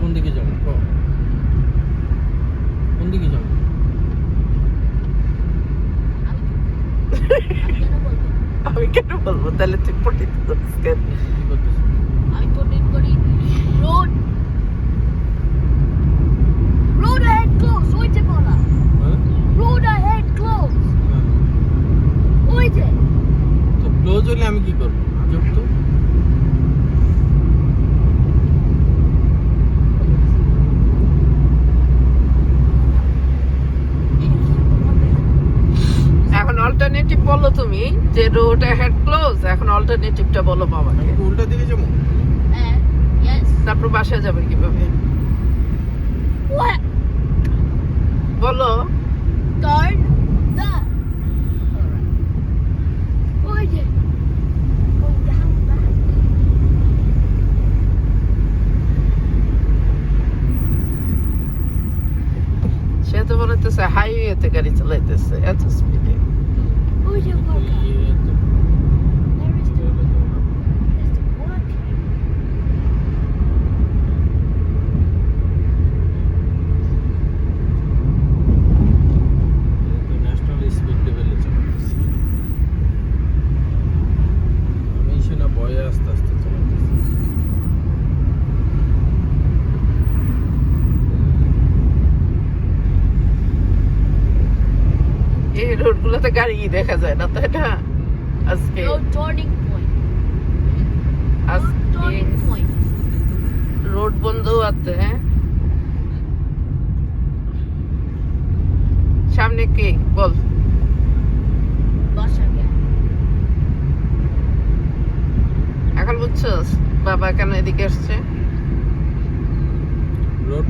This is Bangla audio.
কোন দিকে যাবো? কোন দিকে যাবো? আমি কেন বলবো? তাহলে তুই পড়ে কি করতেছিস? আমি পড়িত করি রোড ahead close ওই যে বলা হ্যাঁ? road ahead close হ্যাঁ। ওই যে তো ক্লোজ হলে আমি কি করবো? আজব তো। এখন অল্টারনেটিভ বলো তুমি, যে রোড হেড ক্লোজ। এখন অল্টারনেটিভটা বলো বাবাকে। আমি কি উল্টা দিকে যাবো? yes তারপর বাসায় যাবে কিভাবে what বলো? turn the ওই যে going down back সে তো বলতেছে হাইওয়েতে গাড়ি চালাইতেছে এত স্পিডে। ওই যে তো বলা ইয়ে তো there is the চলে যাবো না। what এই তো ন্যাশনাল স্পিড লেভেলে চালাতেছি। আমি সেটা ভয়ে আস্তে আস্তে চালাতেছি। এই রোড গুলোতে গাড়ি দেখা যায় না, তাই না? আজকে no turning point আজকে turning point রোড বন্ধ আছে। সামনে কে বল? বাসা গিয়া এখন বুঝছস বাবা কেন এদিকে আসছে? রোড